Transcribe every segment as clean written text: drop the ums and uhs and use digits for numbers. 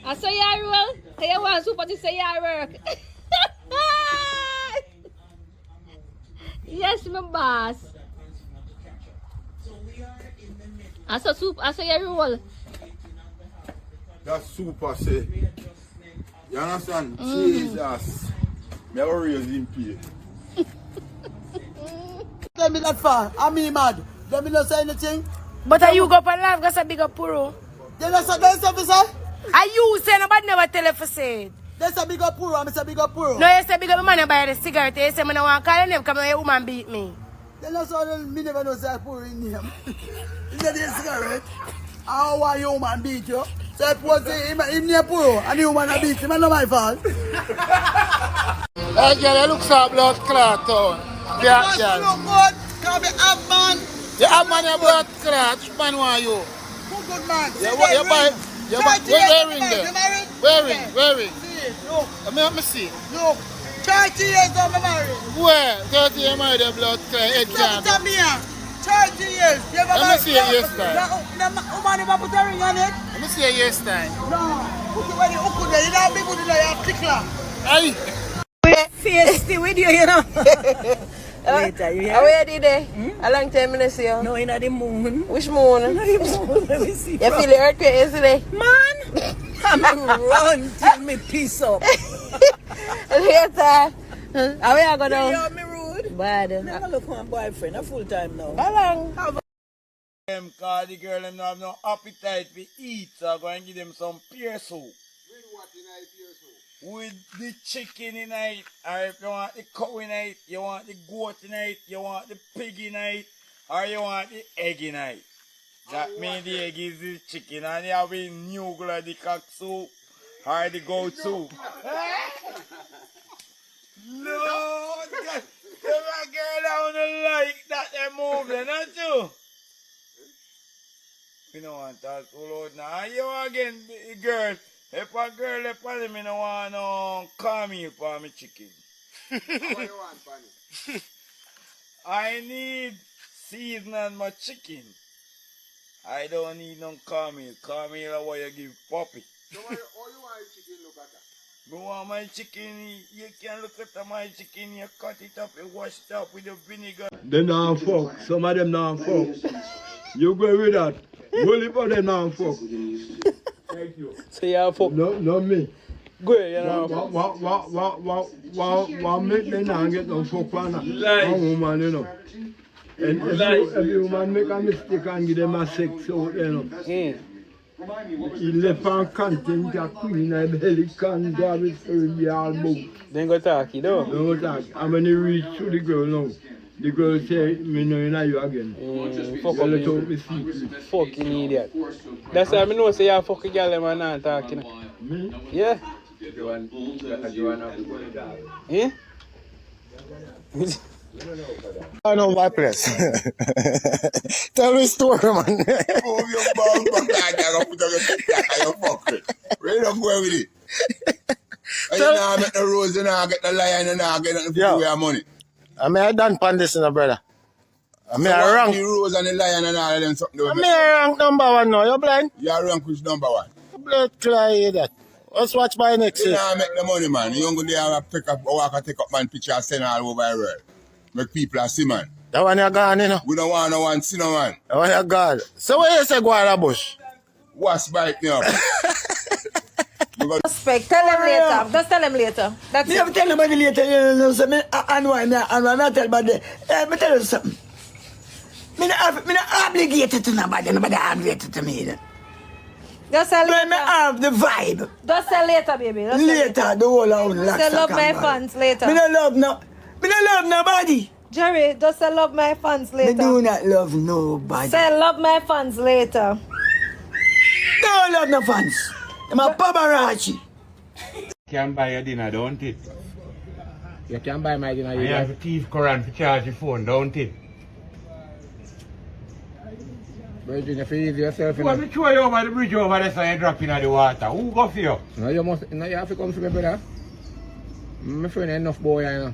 I saw your roll. Say you want super to say your work. Yes, my boss. I saw soup. I saw your roll. That's super, say. You understand? Jesus. Me raise him pay. Tell me that far. I'm me mad. Let me not say anything. But are you go up and live because a big up puro? They not say that's what say. Are you say nobody never tell you for say it? That's a big up puro. I'm a big up puro. No, you say big up man buy the cigarette. You say me no want to call your name because your woman beat me. They not say me never know say puro in here. You know the cigarette. How a human beat you? So if was him near puro and the human a beat him, it's not my fault. Hey girl, you look so blood clot town. Yeah, girl. Look good. Can be up man. You have man your blood clot. Which man want you? Who good man? You buy. Wearing there. Wearing. See, look. Let me see. Look. 30 years I'm married. Where? 30 years married the blood clot. Head Stop can't. me here. 30 years. You ever Let me see your hairstyle. The woman never put a ring on it? Let me see your hairstyle. No. Put it where the hook there. You don't be good there. You have tickler. Aye. Feisty with you, you know. Later, you hear? Where did they? A long time I see you. No, in the moon. Which moon? In the moon, let me see. You feel the earthquake yesterday? Man, I'm run till me piece up. Later. How are you going down? You hear me rude? Bad. Never look my boyfriend, a full time now. How long? Cause the girl them have no appetite to eat, so I'm going to give them some pear soup. With what in a pear soup? With the chicken in it, or if you want the cow in it, you want the goat in it, you want the pig in it, or you want the egg in it. That means the egg is the chicken, and you have a new girl the cock soup, or the goat soup. No, if a girl don't like that, they move, they not you. You don't want that too loud now. And you again, girl. If a girl left for me, I don't want no cornmeal for my chicken. What do you want, Fanny? I need season on my chicken. I don't need no cornmeal. Cornmeal is what you give puppy. So how you want your chicken look at that? I want my chicken, you can look at my chicken, you cut it up, you wash it up with the vinegar. They don't fuck. Some of them don't fuck. You go with that. Only for them don't fuck. Thank you. So you have fuck? No me. Go ahead, you know. What make them not get no fuck on that? One woman, you know. And every woman make a mistake and give them a sex out, you know. He left on content a queen and belly can go with her all boat. Then go talk, you know. Don't talk. And when he reach to the girl now, the girl say, me know you again. Fuck You up, let out you me secret. fucking idiot. That's why I know say you fuck a girl and man not talking. Me? Yeah? Yeah? I know my place. Tell me a story, man. Move your bum back like that, put on your TikTok and your fuck it. Where you don't go with it? And you now get the rose, you now get the lion, you now get nothing to do with your money. I mean, I done pan this, brother. I mean, So I rank. the rose and the lion and all of them something. I mean, I rank number one now. You blind? You are rank which number one? Blood cry that. Let's watch my next You year. now make the money, man. You don't go there and pick up, walk and take up man picture and send all over the world. Make people see, man. That one you gone, you know. We don't want no one see, no man. That one you gone. So what you say, go on the bush? What's bite me up? Suspect. Tell him later. Just tell him later. That's Me it. have to tell nobody later, you know, so me, and why me tell about the, me tell you something. Me not obligated to nobody obligated to me. Just tell But me later. have the vibe. Just tell later, baby. Just tell Later, the whole of the Say love my fans later. Me don't love nobody. Jerry, just say love my fans Me later. do not love nobody. Say love my fans later. Don't love no fans. I'm a paparazzi. Can buy your dinner, don't it? You can buy my dinner. You have to thief current to charge your phone, don't it? Virgin, if you ease yourself, you Well, know. me throw you over the bridge over there so you drop in the water. Who go for you? No, you must, no, you have to come for me, brother. My friend enough boy, you know.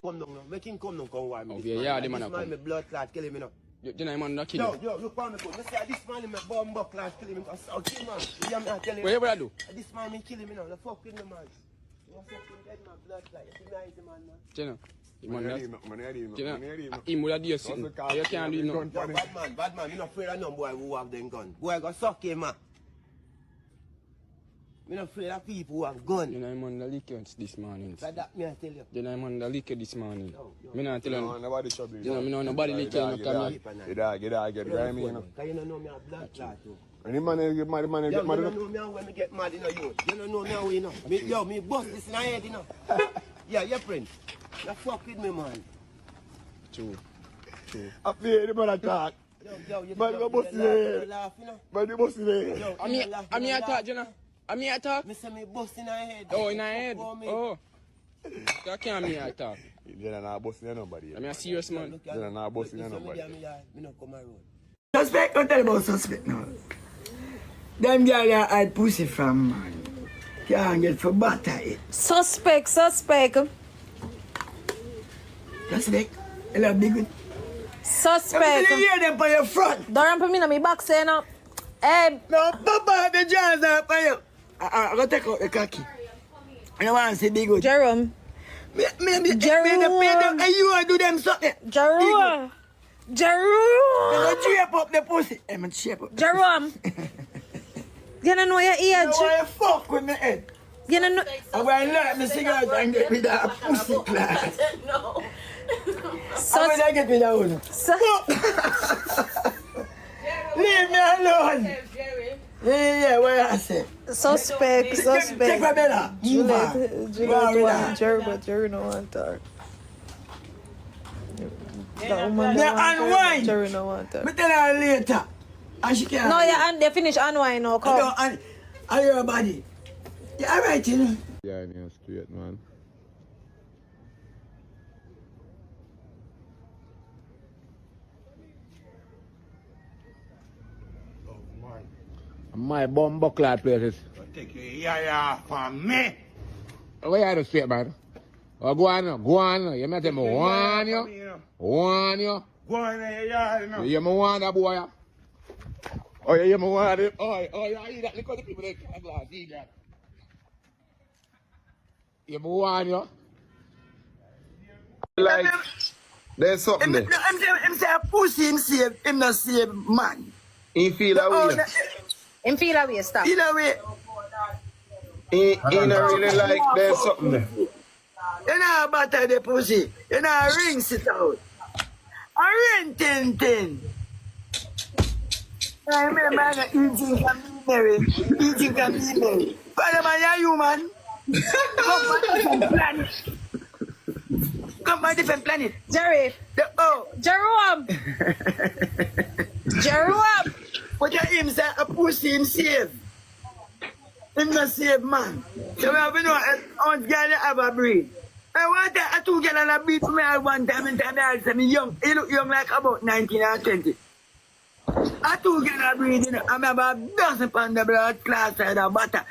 Come down now. Make him come down, come warm me. Okay, yeah, the man This come. my blood clot kill him, you know. You know, man, not kill Yo, him. yo, look for me good. Me say this man in my bomb buckle and kill him because I'll kill man. You hear me tell you? What you brother do? This man me kill him, you know. The fuck with me, man. You fuck with dead man, blood clot. You see me eyes, man, man. You know? You Man, man, you you know? Him would have do something. You can't do nothing. Yo, bad man, me not afraid of no boy who have them gun. Boy go suck him, man. Me not afraid of people who have gun. You know, I'm on the liquor this morning. Like that, me I tell you. You know, I'm on the liquor this morning. Yo. Me not tell No, you. nobody trouble you. You know, me know nobody liquor no come here. You dog, grimy, you know. Cause you don't know me a blood clot too. And the man get mad, the man Yo, get you mad. don't know me how when me get mad, you know, you. You don't know me how, you know. Me bust this in my head, you know. Yeah, your friend. You fuck with me, man. True. I feel the man attack. Yo, you Man, you bust his head. laugh, you know. Man, you bust his head. Yo, I'm here attack, you know? I'm here attack. Me say me bust in my head. Oh, in our head. Fuck me. Oh. That can't be attack. You're not busting nobody. I'm a serious man. You're not busting nobody. Me not come around. Suspect, don't tell about suspect now. Them girl you hide pussy from, man. Can't get for butter it. Suspect. Suspect. You love big one. Suspect. You hear them on your front. Don't run for me, no, me back say no. Hey, No, papa, the jaws are for you. I'm going to take out the cocky. I don't want to see big one. Jerome. Jerome. And you want to do them something. Jerome. Jerome. You go shape up the pussy. I'm going to shape up. Jerome. You don't know your age. You want to fuck with me head. You don't know. I'm going to light my cigarette and get rid of a pussy class. No. I'm going to get rid of one. Leave me alone. Yeah, what I say? Suspect. Take my bella. Move on. Juliet want Jerry, but Jerry no want her. That woman don't want her, unwind. but Jerry no want her. Me tell her later. And she can't. No, yeah, and they finish unwind now. Come. I hear her body. Yeah, alright, you know. Yeah, you're straight, man. My bomb buckler places. Take your yaya from me. Where you do straight, man? Oh, go on. You may tell me, warn you. Warn you. Go on in your yard, you know. You me warn that boy. Oh, yeah, you me warn him. Oh, yeah, eat that. Look at the people that can glass. Eat that. You me warn you. Like, there's something there. Him say a pussy him save, him not save man. He feel that way. Him feel away, stop. In a way, He not really like there's something there. you know butter the pussy. You know rinse it out. A ring tin. I remember eating can be married. Eating can be married. Father man, you're human. Come by different planet. Jerry. Jerome. Jerome. But him say a pussy him save. Him not save man. So we have to know how much girl you have a breed. I want a two girl and a beat me at one time and I say me young. He look young like about 19 or 20. A two girl a breed, you know. I'm about a dozen pound of blood class and a butter.